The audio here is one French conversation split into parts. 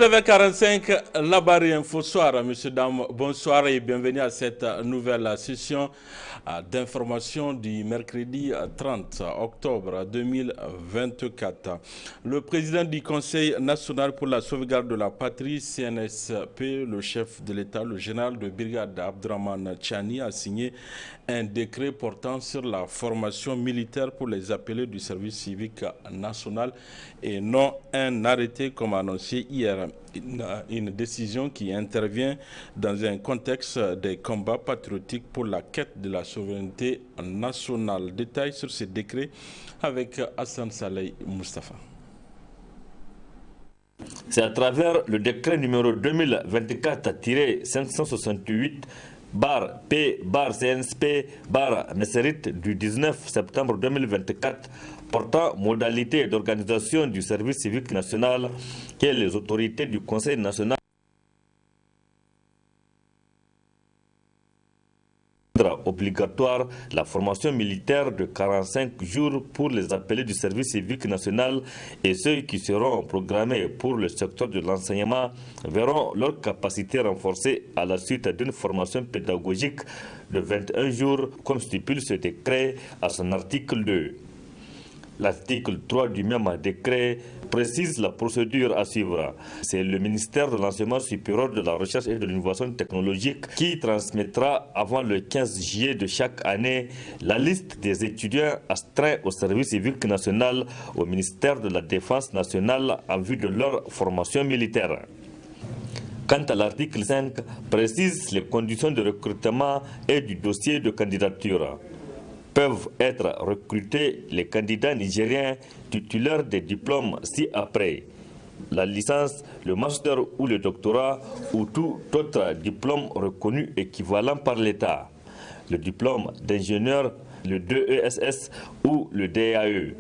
9h45, la barre info soir. Monsieur, dames, bonsoir et bienvenue à cette nouvelle session d'information du mercredi 30 octobre 2024. Le président du Conseil national pour la sauvegarde de la patrie, CNSP, le chef de l'État, le général de brigade Abdrahmane Tchiani, a signé un décret portant sur la formation militaire pour les appelés du service civique national et non un arrêté comme annoncé hier. Une décision qui intervient dans un contexte des combats patriotiques pour la quête de la souveraineté nationale. Détails sur ce décret avec Hassan Saleh Mustafa. C'est à travers le décret numéro 2024-568-P-CNSP-Nesserit du 19 septembre 2024 portant modalité d'organisation du service civique national que les autorités du Conseil national obligatoire la formation militaire de 45 jours pour les appelés du service civique national et ceux qui seront programmés pour le secteur de l'enseignement verront leur capacité renforcée à la suite d'une formation pédagogique de 21 jours comme stipule ce décret à son article 2. L'article 3 du même décret précise la procédure à suivre. C'est le ministère de l'Enseignement supérieur, de la Recherche et de l'Innovation technologique qui transmettra avant le 15 juillet de chaque année la liste des étudiants astreints au service civique national au ministère de la Défense nationale en vue de leur formation militaire. Quant à l'article 5, précise les conditions de recrutement et du dossier de candidature. Peuvent être recrutés les candidats nigériens titulaires des diplômes ci-après: la licence, le master ou le doctorat ou tout autre diplôme reconnu équivalent par l'État, le diplôme d'ingénieur, le DESS ou le DAE,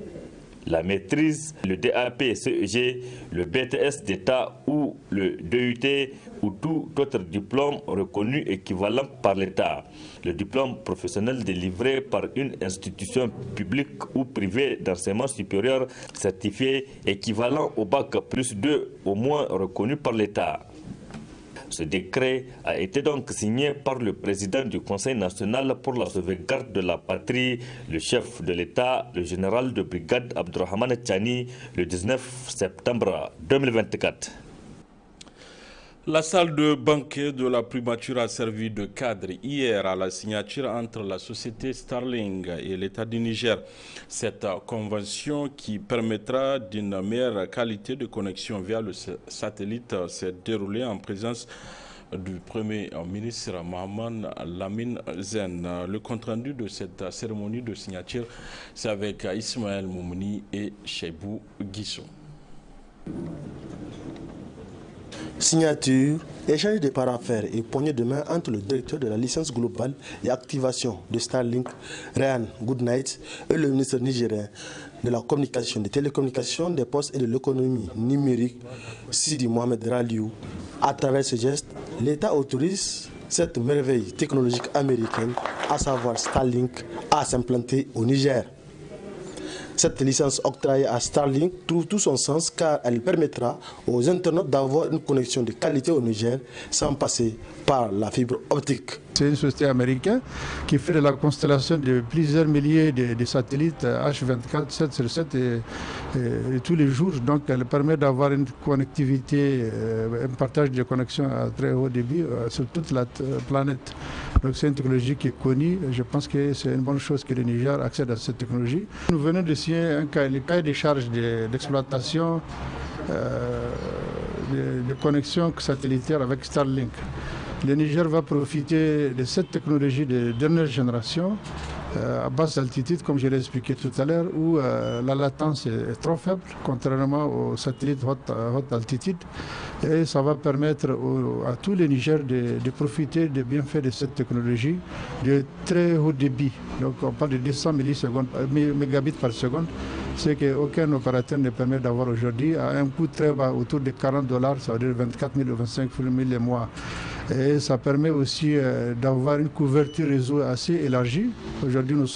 la maîtrise, le DAP-CEG, le BTS d'État ou le DUT ou tout autre diplôme reconnu équivalent par l'État, le diplôme professionnel délivré par une institution publique ou privée d'enseignement supérieur certifié équivalent au bac plus 2 au moins reconnu par l'État. Ce décret a été donc signé par le président du Conseil national pour la sauvegarde de la patrie, le chef de l'État, le général de brigade Abdrahmane Tchiani, le 19 septembre 2024. La salle de banquet de la primature a servi de cadre hier à la signature entre la société Starlink et l'État du Niger. Cette convention qui permettra d'une meilleure qualité de connexion via le satellite s'est déroulée en présence du Premier ministre Mohamed Lamine Zen. Le compte-rendu de cette cérémonie de signature, c'est avec Ismaël Moumouni et Cheibou Guissou. Signature, échange de parafères et poignée de main entre le directeur de la licence globale et activation de Starlink, Ryan Goodnight, et le ministre nigérien de la communication, des télécommunications, des postes et de l'économie numérique, Sidi Mohamed Raliou. À travers ce geste, l'État autorise cette merveille technologique américaine, à savoir Starlink, à s'implanter au Niger. Cette licence octroyée à Starlink trouve tout son sens car elle permettra aux internautes d'avoir une connexion de qualité au Niger sans passer par la fibre optique. C'est une société américaine qui fait de la constellation de plusieurs milliers de satellites H24, 7 sur 7 et tous les jours. Donc elle permet d'avoir une connectivité, un partage de connexions à très haut débit sur toute la planète. Donc c'est une technologie qui est connue. Je pense que c'est une bonne chose que le Niger accède à cette technologie. Nous venons de signer le cahier des charges d'exploitation de connexion satellitaire avec Starlink. Le Niger va profiter de cette technologie de dernière génération à basse altitude, comme je l'ai expliqué tout à l'heure, où la latence est trop faible, contrairement aux satellites haute altitude. Et ça va permettre à tous les Niger de profiter des bienfaits de cette technologie de très haut débit. Donc on parle de 200 mégabits par seconde, ce qu'aucun opérateur ne permet d'avoir aujourd'hui à un coût très bas, autour de $40, ça veut dire 24 000 ou 25 000 les mois. Et ça permet aussi d'avoir une couverture réseau assez élargie. Aujourd'hui, nous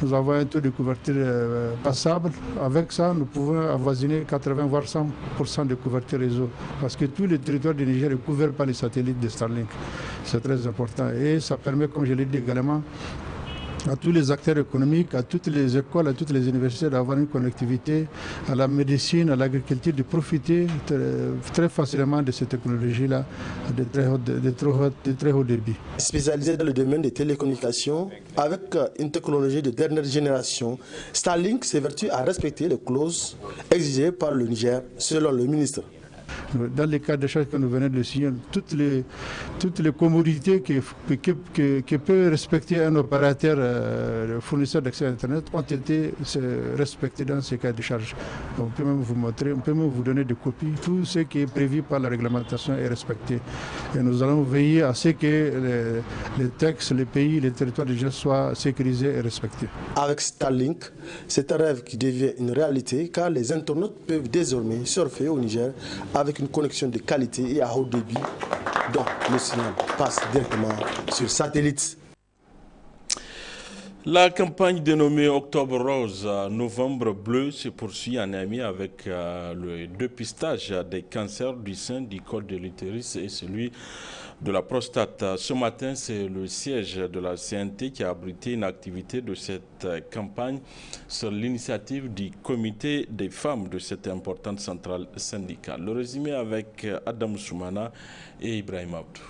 nous avons un taux de couverture passable. Avec ça, nous pouvons avoisiner 80 voire 100% de couverture réseau. Parce que tout le territoire du Niger est couvert par les satellites de Starlink. C'est très important. Et ça permet, comme je l'ai dit également, à tous les acteurs économiques, à toutes les écoles, à toutes les universités d'avoir une connectivité, à la médecine, à l'agriculture, de profiter très facilement de ces technologies-là de très haut débit. Spécialisé dans le domaine des télécommunications, avec une technologie de dernière génération, Starlink s'évertue à respecter les clauses exigées par le Niger, selon le ministre. Dans les cas d'échange que nous venons de signer, toutes les commodités que peut respecter un opérateur fournisseur d'accès à Internet ont été respectées dans ces cas de charge. On peut même vous montrer, on peut même vous donner des copies. Tout ce qui est prévu par la réglementation est respecté. Et nous allons veiller à ce que les textes, les pays, les territoires déjà soient sécurisés et respectés. Avec Starlink, c'est un rêve qui devient une réalité car les internautes peuvent désormais surfer au Niger avec une connexion de qualité et à haut débit, dont le signal passe directement sur satellite. La campagne dénommée Octobre Rose, Novembre Bleu se poursuit en Niamey avec le dépistage des cancers du sein, du col de l'utérus et celui de la prostate. Ce matin, c'est le siège de la CNT qui a abrité une activité de cette campagne sur l'initiative du comité des femmes de cette importante centrale syndicale. Le résumé avec Adam Soumana et Ibrahim Abdou.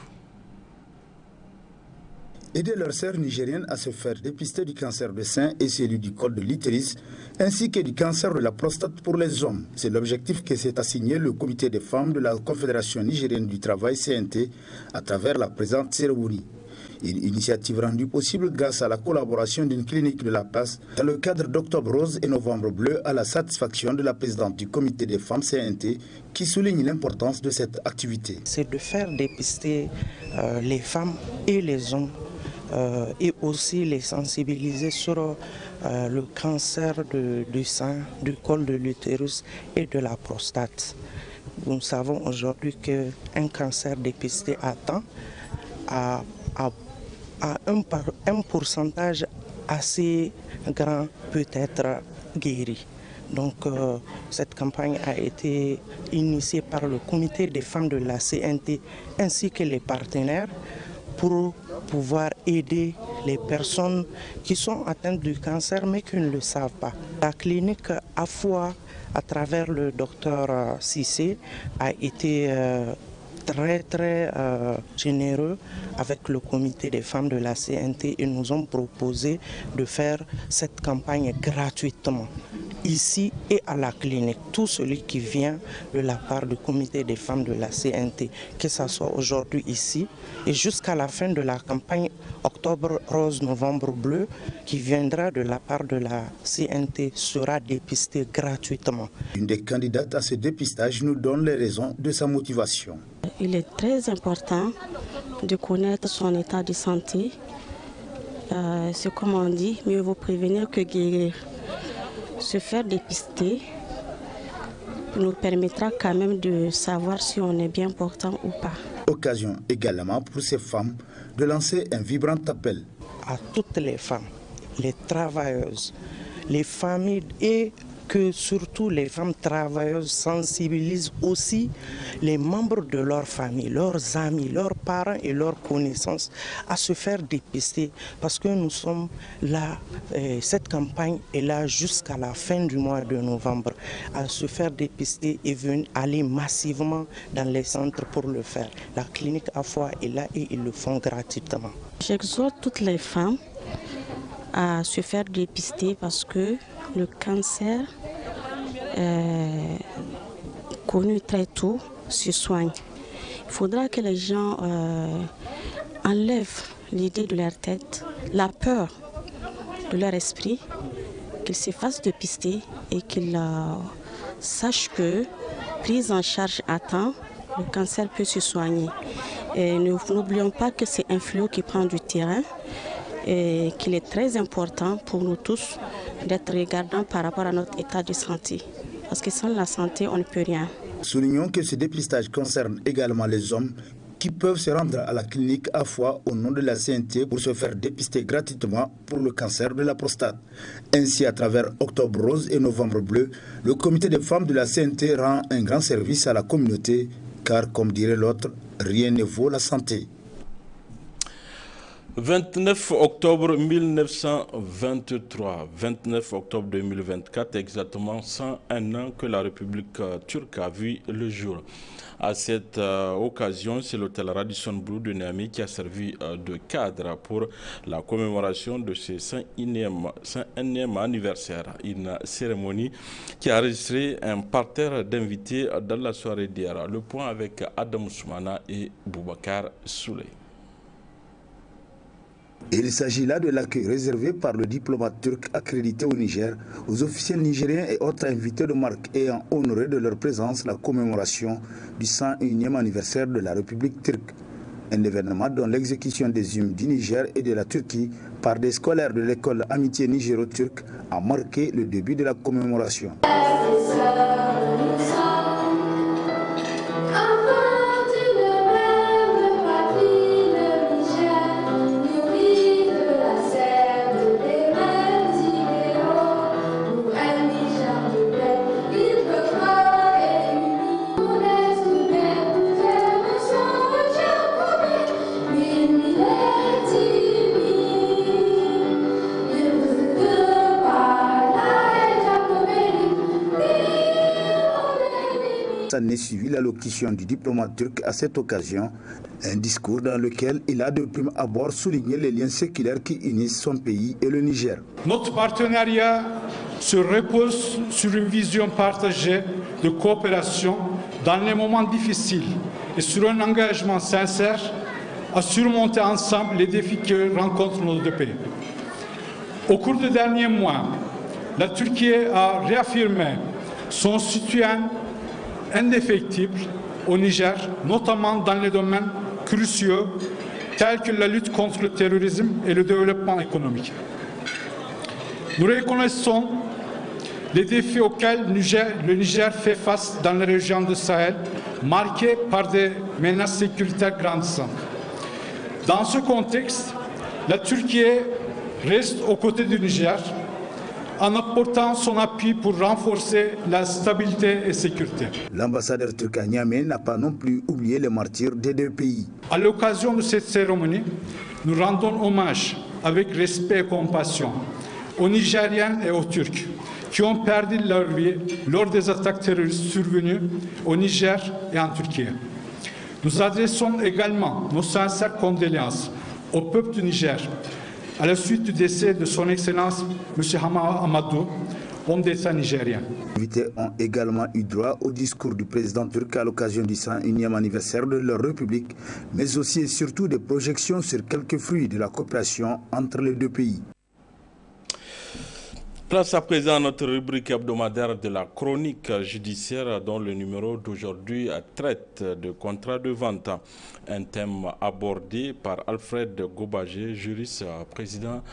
Aider leurs sœurs nigériennes à se faire dépister du cancer du sein et celui du col de l'utérus, ainsi que du cancer de la prostate pour les hommes. C'est l'objectif que s'est assigné le comité des femmes de la Confédération nigérienne du travail CNT à travers la présente cérémonie. Une initiative rendue possible grâce à la collaboration d'une clinique de la place dans le cadre d'Octobre Rose et Novembre Bleu à la satisfaction de la présidente du comité des femmes CNT qui souligne l'importance de cette activité. C'est de faire dépister les femmes et les hommes et aussi les sensibiliser sur le cancer du sein, du col de l'utérus et de la prostate. Nous savons aujourd'hui qu'un cancer dépisté à temps a un pourcentage assez grand peut être guéri. Donc cette campagne a été initiée par le comité des femmes de la CNT ainsi que les partenaires pour pouvoir aider les personnes qui sont atteintes du cancer mais qui ne le savent pas. La clinique AFOA, à travers le docteur Cissé, a été très généreux avec le comité des femmes de la CNT et nous ont proposé de faire cette campagne gratuitement ici et à la clinique. Tout celui qui vient de la part du comité des femmes de la CNT, que ce soit aujourd'hui ici et jusqu'à la fin de la campagne Octobre Rose, Novembre Bleu, qui viendra de la part de la CNT, sera dépisté gratuitement. Une des candidates à ce dépistage nous donne les raisons de sa motivation. Il est très important de connaître son état de santé. C'est comme on dit, mieux vaut prévenir que guérir. Se faire dépister nous permettra quand même de savoir si on est bien portant ou pas. Occasion également pour ces femmes de lancer un vibrant appel. À toutes les femmes, les travailleuses, les familles et que surtout les femmes travailleuses sensibilisent aussi les membres de leur famille, leurs amis, leurs parents et leurs connaissances à se faire dépister parce que nous sommes là, cette campagne est là jusqu'à la fin du mois de novembre, à se faire dépister et venir aller massivement dans les centres pour le faire. La clinique AFOA est là et ils le font gratuitement. J'exhorte toutes les femmes à se faire dépister parce que le cancer connu très tôt se soigne. Il faudra que les gens enlèvent l'idée de leur tête, la peur de leur esprit, qu'ils se fassent dépister et qu'ils sachent que, prise en charge à temps, le cancer peut se soigner. Et n'oublions pas que c'est un fléau qui prend du terrain et qu'il est très important pour nous tous d'être regardants par rapport à notre état de santé. Parce que sans la santé, on ne peut rien. Soulignons que ce dépistage concerne également les hommes qui peuvent se rendre à la clinique à fois au nom de la CNT pour se faire dépister gratuitement pour le cancer de la prostate. Ainsi, à travers Octobre Rose et Novembre Bleu, le comité des femmes de la CNT rend un grand service à la communauté, car comme dirait l'autre, rien ne vaut la santé. 29 octobre 1923, 29 octobre 2024, exactement 101 ans que la République turque a vu le jour. À cette occasion, c'est l'hôtel Radisson Blu de Niamey qui a servi de cadre pour la commémoration de ce 101e anniversaire. Une cérémonie qui a enregistré un parterre d'invités dans la soirée d'hier. Le point avec Adam Soumana et Boubacar Souley. Il s'agit là de l'accueil réservé par le diplomate turc accrédité au Niger aux officiels nigériens et autres invités de marque ayant honoré de leur présence la commémoration du 101e anniversaire de la République turque. Un événement dont l'exécution des hymnes du Niger et de la Turquie par des scolaires de l'école Amitié nigéro-turque a marqué le début de la commémoration. S'en est suivi l'allocution du diplomate turc à cette occasion, un discours dans lequel il a de prime abord souligné les liens séculaires qui unissent son pays et le Niger. Notre partenariat se repose sur une vision partagée de coopération dans les moments difficiles et sur un engagement sincère à surmonter ensemble les défis que rencontrent nos deux pays. Au cours des derniers mois, la Turquie a réaffirmé son soutien indéfectible au Niger, notamment dans les domaines cruciaux tels que la lutte contre le terrorisme et le développement économique. Nous reconnaissons les défis auxquels le Niger fait face dans la région de Sahel, marquée par des menaces sécuritaires grandissantes. Dans ce contexte, la Turquie reste aux côtés du Niger en apportant son appui pour renforcer la stabilité et la sécurité. L'ambassadeur turc à Niamey n'a pas non plus oublié les martyrs des deux pays. À l'occasion de cette cérémonie, nous rendons hommage avec respect et compassion aux Nigériens et aux Turcs qui ont perdu leur vie lors des attaques terroristes survenues au Niger et en Turquie. Nous adressons également nos sincères condoléances au peuple du Niger à la suite du décès de son Excellence M. Hama Amadou, homme d'État nigérien. Les invités ont également eu droit au discours du président turc à l'occasion du 101e anniversaire de leur République, mais aussi et surtout des projections sur quelques fruits de la coopération entre les deux pays. Place à présent à notre rubrique hebdomadaire de la chronique judiciaire dont le numéro d'aujourd'hui traite de contrat de vente. Un thème abordé par Alfred Gobagé, juriste, président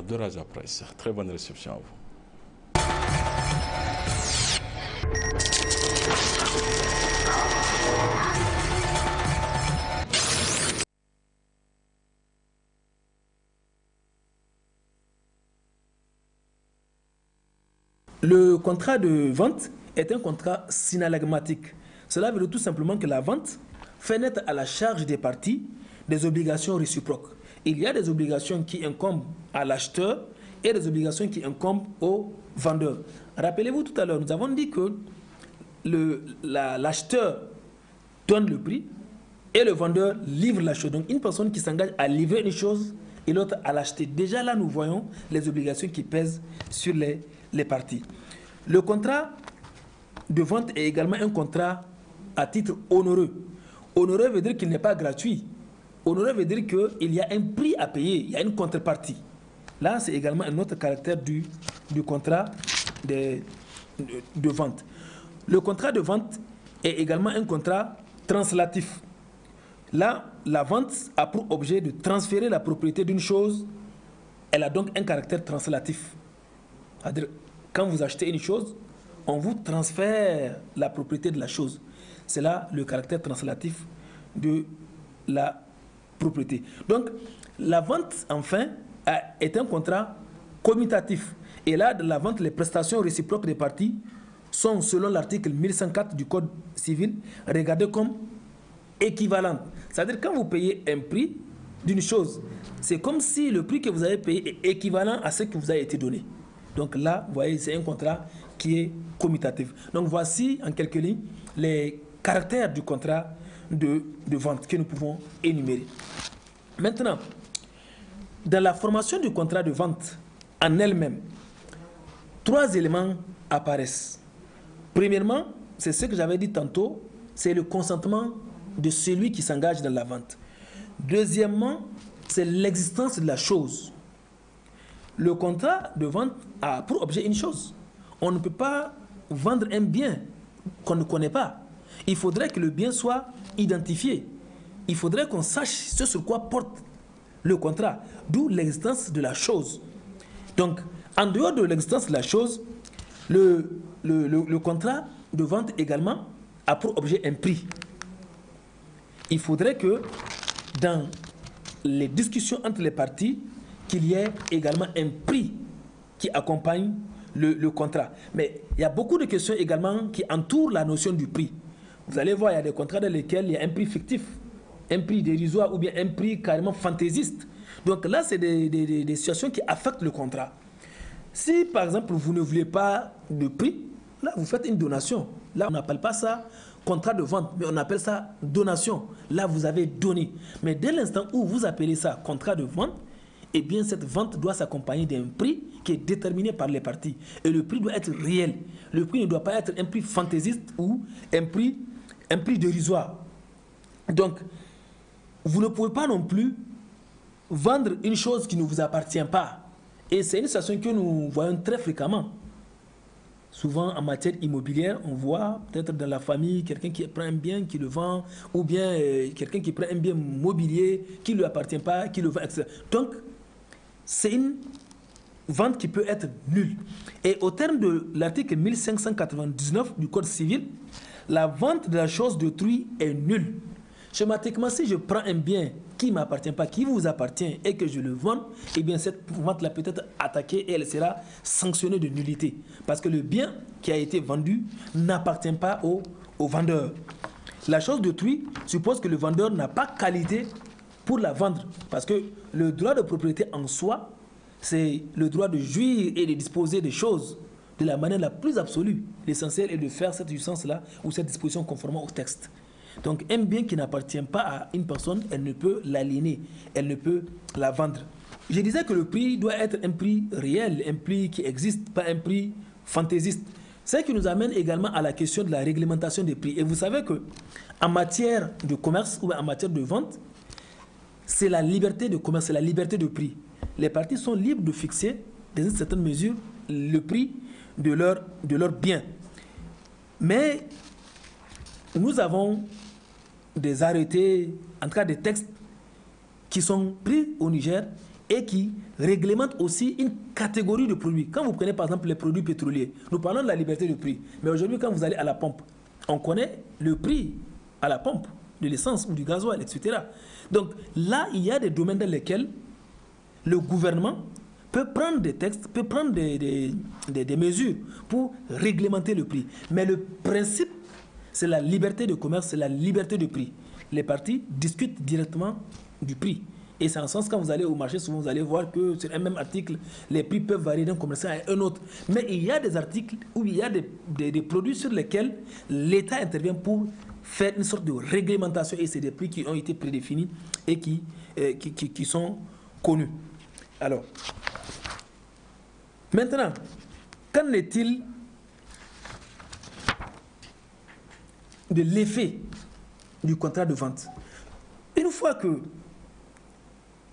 de Raza Presse. Très bonne réception à vous. Le contrat de vente est un contrat synalagmatique. Cela veut dire tout simplement que la vente fait naître à la charge des parties des obligations réciproques. Il y a des obligations qui incombent à l'acheteur et des obligations qui incombent au vendeur. Rappelez-vous tout à l'heure, nous avons dit que l'acheteur donne le prix et le vendeur livre la chose. Donc une personne qui s'engage à livrer une chose et l'autre à l'acheter. Déjà là, nous voyons les obligations qui pèsent sur les parties. Le contrat de vente est également un contrat à titre onéreux. Onéreux veut dire qu'il n'est pas gratuit. Onéreux veut dire qu'il y a un prix à payer, il y a une contrepartie. Là, c'est également un autre caractère du contrat de vente. Le contrat de vente est également un contrat translatif. Là, la vente a pour objet de transférer la propriété d'une chose. Elle a donc un caractère translatif. C'est-à-dire, quand vous achetez une chose, on vous transfère la propriété de la chose. C'est là le caractère translatif de la propriété. Donc, la vente, enfin, est un contrat commutatif. Et là, dans la vente, les prestations réciproques des parties sont, selon l'article 1104 du Code civil, regardées comme équivalentes. C'est-à-dire, quand vous payez un prix d'une chose, c'est comme si le prix que vous avez payé est équivalent à ce qui vous a été donné. Donc là, vous voyez, c'est un contrat qui est commutatif. Donc voici, en quelques lignes, les caractères du contrat de vente que nous pouvons énumérer. Maintenant, dans la formation du contrat de vente en elle-même, 3 éléments apparaissent. Premièrement, c'est ce que j'avais dit tantôt, c'est le consentement de celui qui s'engage dans la vente. Deuxièmement, c'est l'existence de la chose. Le contrat de vente a pour objet une chose. On ne peut pas vendre un bien qu'on ne connaît pas. Il faudrait que le bien soit identifié. Il faudrait qu'on sache ce sur quoi porte le contrat, d'où l'existence de la chose. Donc, en dehors de l'existence de la chose, le contrat de vente également a pour objet un prix. Il faudrait que dans les discussions entre les parties, qu'il y ait également un prix qui accompagne le contrat. Mais il y a beaucoup de questions également qui entourent la notion du prix. Vous allez voir, il y a des contrats dans lesquels il y a un prix fictif, un prix dérisoire ou bien un prix carrément fantaisiste. Donc là, c'est des situations qui affectent le contrat. Si, par exemple, vous ne voulez pas de prix, là, vous faites une donation. Là, on n'appelle pas ça contrat de vente, mais on appelle ça donation. Là, vous avez donné. Mais dès l'instant où vous appelez ça contrat de vente, eh bien, cette vente doit s'accompagner d'un prix qui est déterminé par les parties. Et le prix doit être réel. Le prix ne doit pas être un prix fantaisiste ou un prix dérisoire. Donc, vous ne pouvez pas non plus vendre une chose qui ne vous appartient pas. Et c'est une situation que nous voyons très fréquemment. Souvent, en matière immobilière, on voit peut-être dans la famille quelqu'un qui prend un bien, qui le vend, ou bien quelqu'un qui prend un bien mobilier qui ne lui appartient pas, qui le vend, etc. Donc, c'est une vente qui peut être nulle. Et au terme de l'article 1599 du Code civil, la vente de la chose d'autrui est nulle. Schématiquement, si je prends un bien qui ne m'appartient pas, qui vous appartient et que je le vends, eh bien cette vente-là peut être attaquée et elle sera sanctionnée de nullité. Parce que le bien qui a été vendu n'appartient pas au vendeur. La chose d'autrui suppose que le vendeur n'a pas qualité pour la vendre. Parce que le droit de propriété en soi, c'est le droit de jouir et de disposer des choses de la manière la plus absolue. L'essentiel est de faire cette jouissance-là ou cette disposition conformément au texte. Donc un bien qui n'appartient pas à une personne, elle ne peut l'aliéner, elle ne peut la vendre. Je disais que le prix doit être un prix réel, un prix qui existe, pas un prix fantaisiste. Ce qui nous amène également à la question de la réglementation des prix. Et vous savez que en matière de commerce ou en matière de vente, c'est la liberté de commerce, c'est la liberté de prix. Les parties sont libres de fixer, dans une certaine mesure, le prix de leur bien. Mais nous avons des arrêtés, en tout cas des textes qui sont pris au Niger et qui réglementent aussi une catégorie de produits. Quand vous prenez par exemple les produits pétroliers, nous parlons de la liberté de prix. Mais aujourd'hui, quand vous allez à la pompe, on connaît le prix à la pompe de l'essence ou du gasoil, etc. Donc là, il y a des domaines dans lesquels le gouvernement peut prendre des textes, peut prendre des mesures pour réglementer le prix. Mais le principe, c'est la liberté de commerce, c'est la liberté de prix. Les parties discutent directement du prix. Et c'est en ce sens, quand vous allez au marché, souvent vous allez voir que sur un même article, les prix peuvent varier d'un commerçant à un autre. Mais il y a des articles où il y a des produits sur lesquels l'État intervient pour faire une sorte de réglementation. Et c'est des prix qui ont été prédéfinis et qui sont connus. Alors, maintenant, qu'en est-il de l'effet du contrat de vente? Une fois que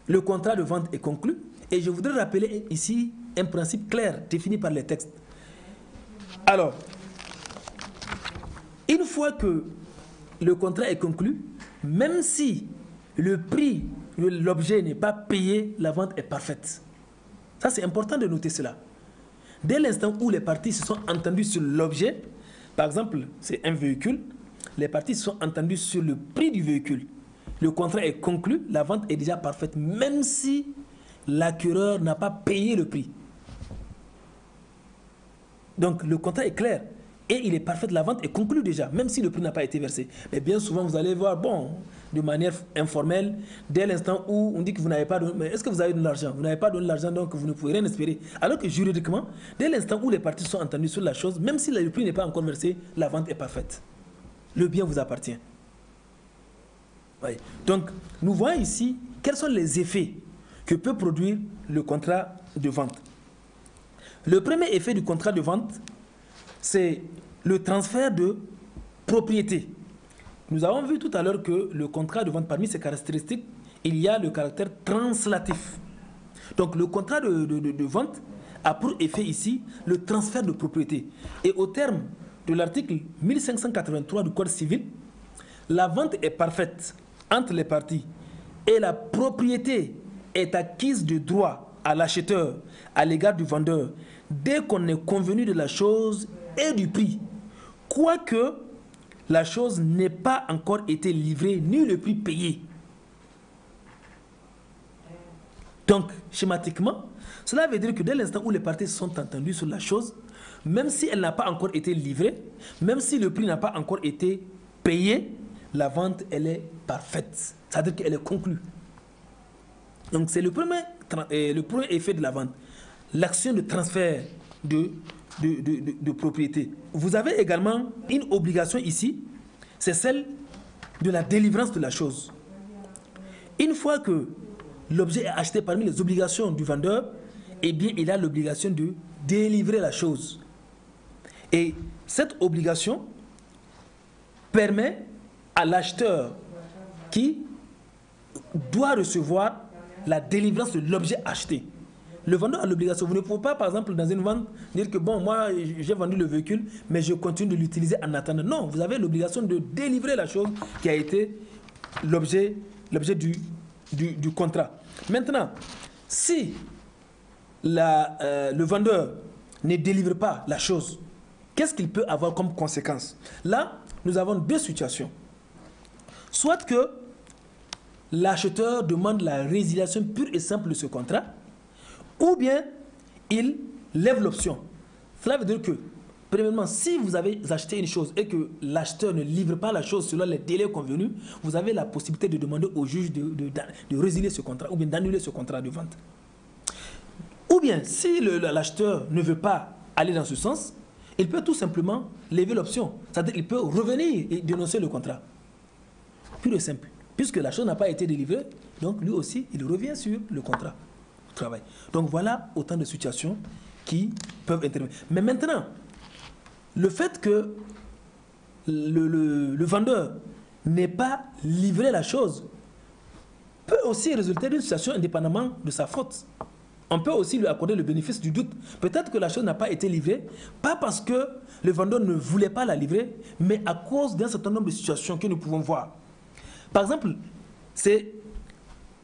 le contrat de vente est conclu, et je voudrais rappeler ici un principe clair défini par les textes. Alors, une fois que le contrat est conclu, même si le prix de l'objet n'est pas payé, la vente est parfaite. Ça, c'est important de noter cela. Dès l'instant où les parties se sont entendues sur l'objet, par exemple, c'est un véhicule, les parties se sont entendues sur le prix du véhicule. le contrat est conclu, la vente est déjà parfaite, même si l'acquéreur n'a pas payé le prix. Donc le contrat est clair et il est parfait, la vente est conclue déjà, même si le prix n'a pas été versé. Mais bien souvent, vous allez voir, bon, de manière informelle, dès l'instant où on dit que vous n'avez pas donné, mais est-ce que vous avez donné l'argent? Vous n'avez pas donné l'argent, donc vous ne pouvez rien espérer. Alors que juridiquement, dès l'instant où les parties sont entendues sur la chose, même si le prix n'est pas encore versé, la vente est parfaite. Le bien vous appartient. Oui. Donc, nous voyons ici quels sont les effets que peut produire le contrat de vente. Le premier effet du contrat de vente, c'est le transfert de propriété. Nous avons vu tout à l'heure que le contrat de vente, parmi ses caractéristiques, il y a le caractère translatif. Donc le contrat de vente a pour effet ici le transfert de propriété. Et au terme de l'article 1583 du Code civil, la vente est parfaite entre les parties et la propriété est acquise de droit à l'acheteur à l'égard du vendeur dès qu'on est convenu de la chose et du prix, quoique la chose n'ait pas encore été livrée ni le prix payé. Donc, schématiquement, cela veut dire que dès l'instant où les parties sont entendues sur la chose, même si elle n'a pas encore été livrée, même si le prix n'a pas encore été payé, la vente, elle est parfaite. C'est-à-dire qu'elle est conclue. Donc, c'est le premier effet de la vente. L'action de transfert de propriété. Vous avez également une obligation ici, c'est celle de la délivrance de la chose. Une fois que l'objet est acheté, parmi les obligations du vendeur, eh bien, il a l'obligation de délivrer la chose. Et cette obligation permet à l'acheteur qui doit recevoir la délivrance de l'objet acheté. Le vendeur a l'obligation. Vous ne pouvez pas, par exemple, dans une vente, dire que bon, moi, j'ai vendu le véhicule, mais je continue de l'utiliser en attendant. Non, vous avez l'obligation de délivrer la chose qui a été l'objet du contrat. Maintenant, si le vendeur ne délivre pas la chose, qu'est-ce qu'il peut avoir comme conséquence? Là, nous avons deux situations. Soit que l'acheteur demande la résiliation pure et simple de ce contrat, ou bien il lève l'option. Cela veut dire que, premièrement, si vous avez acheté une chose et que l'acheteur ne livre pas la chose selon les délais convenus, vous avez la possibilité de demander au juge de résilier ce contrat ou bien d'annuler ce contrat de vente. Ou bien, si l'acheteur ne veut pas aller dans ce sens, il peut tout simplement lever l'option. C'est-à-dire qu'il peut revenir et dénoncer le contrat. Pur et simple. Puisque la chose n'a pas été délivrée, donc lui aussi, il revient sur le contrat de travail. Donc voilà autant de situations qui peuvent intervenir. Mais maintenant, le fait que le vendeur n'ait pas livré la chose peut aussi résulter d'une situation indépendamment de sa faute. On peut aussi lui accorder le bénéfice du doute. Peut-être que la chose n'a pas été livrée, pas parce que le vendeur ne voulait pas la livrer, mais à cause d'un certain nombre de situations que nous pouvons voir. Par exemple, c'est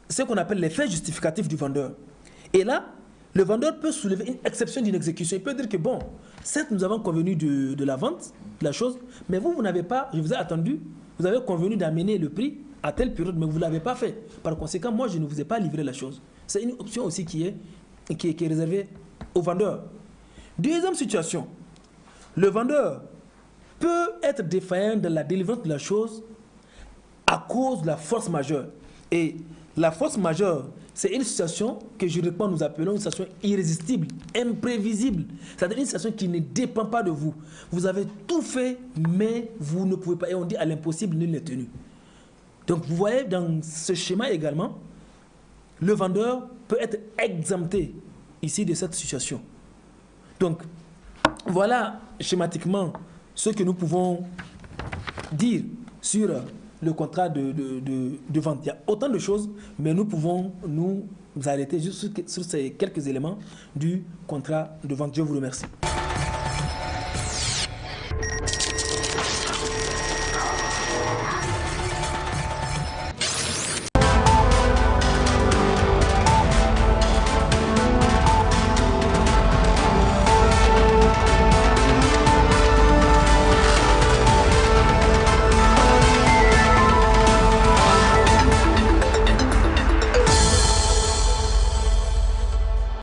ce qu'on appelle les faits justificatifs du vendeur. Et là, le vendeur peut soulever une exception d'une exécution. Il peut dire que bon, certes, nous avons convenu de la vente, de la chose, mais vous n'avez pas, je vous ai attendu, vous avez convenu d'amener le prix à telle période, mais vous ne l'avez pas fait. Par conséquent, moi, je ne vous ai pas livré la chose. C'est une option aussi qui est réservée au vendeur. Deuxième situation, le vendeur peut être défaillant dans la délivrance de la chose à cause de la force majeure. Et la force majeure, c'est une situation que juridiquement nous appelons une situation irrésistible, imprévisible. C'est-à-dire une situation qui ne dépend pas de vous. Vous avez tout fait, mais vous ne pouvez pas. Et on dit à l'impossible, nul n'est tenu. Donc vous voyez dans ce schéma également, le vendeur peut être exempté ici de cette situation. Donc voilà schématiquement ce que nous pouvons dire sur le contrat de vente. Il y a autant de choses, mais nous pouvons nous arrêter juste sur ces quelques éléments du contrat de vente. Je vous remercie.